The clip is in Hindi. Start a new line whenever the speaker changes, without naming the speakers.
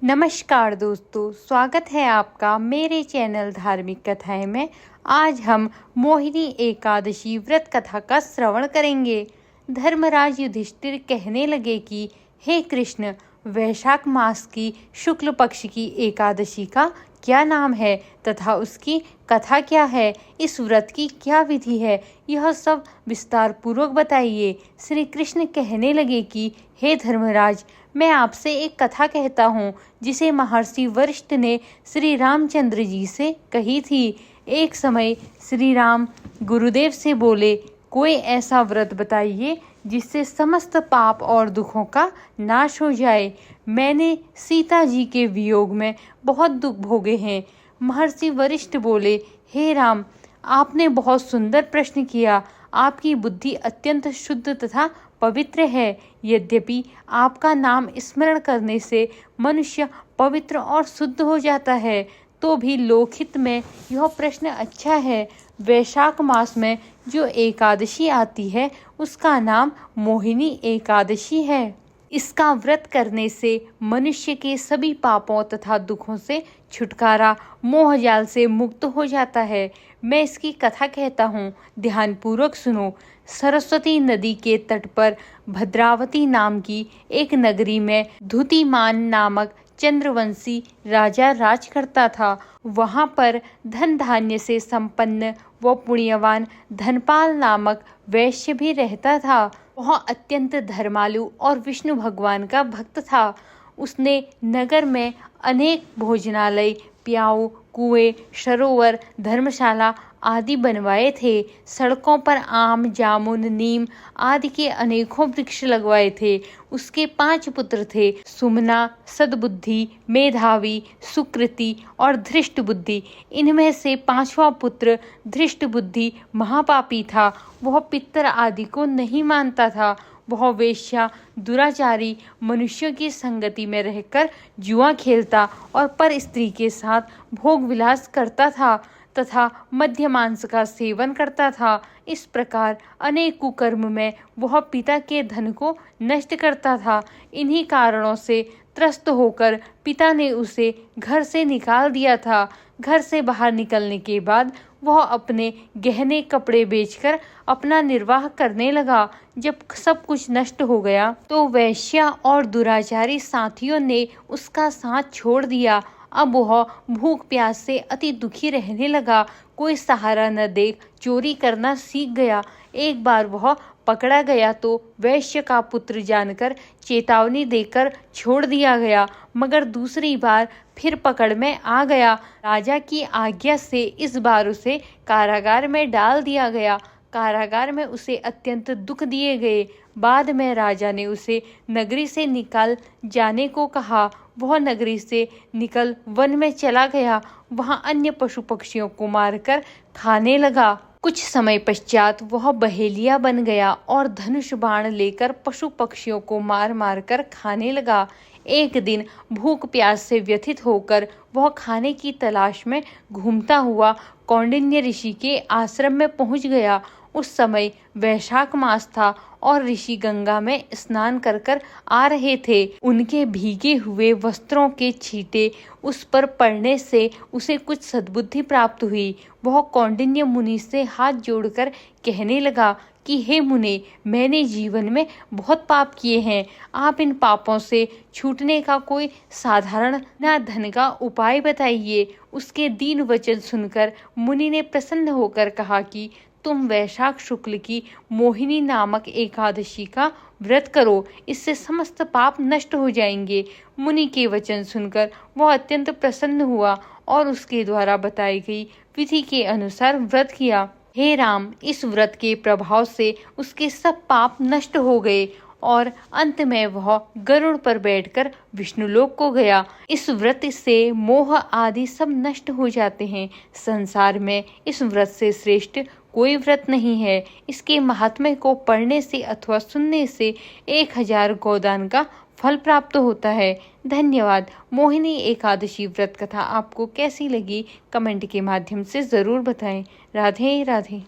नमस्कार दोस्तों, स्वागत है आपका मेरे चैनल धार्मिक कथाएं में। आज हम मोहिनी एकादशी व्रत कथा का श्रवण करेंगे। धर्मराज युधिष्ठिर कहने लगे कि हे कृष्ण, वैशाख मास की शुक्ल पक्ष की एकादशी का क्या नाम है तथा उसकी कथा क्या है, इस व्रत की क्या विधि है, यह सब विस्तार पूर्वक बताइए। श्री कृष्ण कहने लगे कि हे धर्मराज, मैं आपसे एक कथा कहता हूँ जिसे महर्षि वशिष्ठ ने श्री रामचंद्र जी से कही थी। एक समय श्री राम गुरुदेव से बोले, कोई ऐसा व्रत बताइए जिससे समस्त पाप और दुखों का नाश हो जाए। मैंने सीता जी के वियोग में बहुत दुख भोगे हैं। महर्षि वशिष्ठ बोले, हे राम, आपने बहुत सुंदर प्रश्न किया। आपकी बुद्धि अत्यंत शुद्ध तथा पवित्र है। यद्यपि आपका नाम स्मरण करने से मनुष्य पवित्र और शुद्ध हो जाता है, तो भी लोकहित में यह प्रश्न अच्छा है। वैशाख मास में जो एकादशी आती है उसका नाम मोहिनी एकादशी है। इसका व्रत करने से मनुष्य के सभी पापों तथा दुखों से छुटकारा, मोह जाल से मुक्त हो जाता है। मैं इसकी कथा कहता हूँ, ध्यान पूर्वक सुनो। सरस्वती नदी के तट पर भद्रावती नाम की एक नगरी में धुतिमान नामक चंद्रवंशी राजा राज करता था। वहां पर धन धान्य से संपन्न व पुण्यवान धनपाल नामक वैश्य भी रहता था। वह अत्यंत धर्मालु और विष्णु भगवान का भक्त था। उसने नगर में अनेक भोजनालय, प्याऊ, कुएं, सरोवर, धर्मशाला आदि बनवाए थे। सड़कों पर आम, जामुन, नीम आदि के अनेकों वृक्ष लगवाए थे। उसके 5 पुत्र थे, सुमना, सद्बुद्धि, मेधावी, सुकृति और धृष्ट बुद्धि। इनमें से 5वां पुत्र धृष्ट बुद्धि महापापी था। वह पितर आदि को नहीं मानता था। वह वेश्या, दुराचारी, मनुष्यों की संगति में रहकर जुआ खेलता और पर स्त्री के साथ भोग विलास करता था तथा मद्य मांस का सेवन करता था। इस प्रकार अनेक कुकर्म में वह पिता के धन को नष्ट करता था। इन्हीं कारणों से त्रस्त होकर पिता ने उसे घर से निकाल दिया था। घर से बाहर निकलने के बाद वह अपने गहने कपड़े बेचकर अपना निर्वाह करने लगा। जब सब कुछ नष्ट हो गया तो वैश्या और दुराचारी साथियों ने उसका साथ छोड़ दिया। अब वह भूख प्यास से अति दुखी रहने लगा। कोई सहारा न देख चोरी करना सीख गया। एक बार वह पकड़ा गया तो वैश्य का पुत्र जानकर चेतावनी देकर छोड़ दिया गया, मगर दूसरी बार फिर पकड़ में आ गया। राजा की आज्ञा से इस बार उसे कारागार में डाल दिया गया। कारागार में उसे अत्यंत दुख दिए गए। बाद में राजा ने उसे नगरी से निकल जाने को कहा। वह नगरी से निकल वन में चला गया। वहां अन्य पशु पक्षियों को मारकर खाने लगा। कुछ समय पश्चात वह बहेलिया बन गया और धनुष बाण लेकर पशु पक्षियों को मार मार कर खाने लगा। एक दिन भूख प्यास से व्यथित होकर वह खाने की तलाश में घूमता हुआ कौंडिन्य ऋषि के आश्रम में पहुंच गया। उस समय वैशाख मास था और ऋषि गंगा में स्नान कर कर आ रहे थे। उनके भीगे हुए वस्त्रों के छींटे उस पर पड़ने से उसे कुछ सद्बुद्धि प्राप्त हुई। वह कौंडिन्य मुनि से हाथ जोड़कर कहने लगा कि हे मुने, मैंने जीवन में बहुत पाप किए हैं। आप इन पापों से छूटने का कोई साधारण धन का उपाय बताइए। उसके दीन वचन सुनकर मुनि ने प्रसन्न होकर कहा कि तुम वैशाख शुक्ल की मोहिनी नामक एकादशी का व्रत करो, इससे समस्त पाप नष्ट हो जाएंगे। मुनि के वचन सुनकर वह अत्यंत प्रसन्न हुआ और उसके द्वारा बताई गई विधि के अनुसार व्रत किया। हे राम, इस व्रत के प्रभाव से उसके सब पाप नष्ट हो गए और अंत में वह गरुड़ पर बैठकर विष्णुलोक को गया। इस व्रत से मोह आदि सब नष्ट हो जाते हैं। संसार में इस व्रत से श्रेष्ठ कोई व्रत नहीं है। इसके महात्म्य को पढ़ने से अथवा सुनने से 1000 गोदान का फल प्राप्त होता है। धन्यवाद। मोहिनी एकादशी व्रत कथा आपको कैसी लगी, कमेंट के माध्यम से जरूर बताएं। राधे राधे।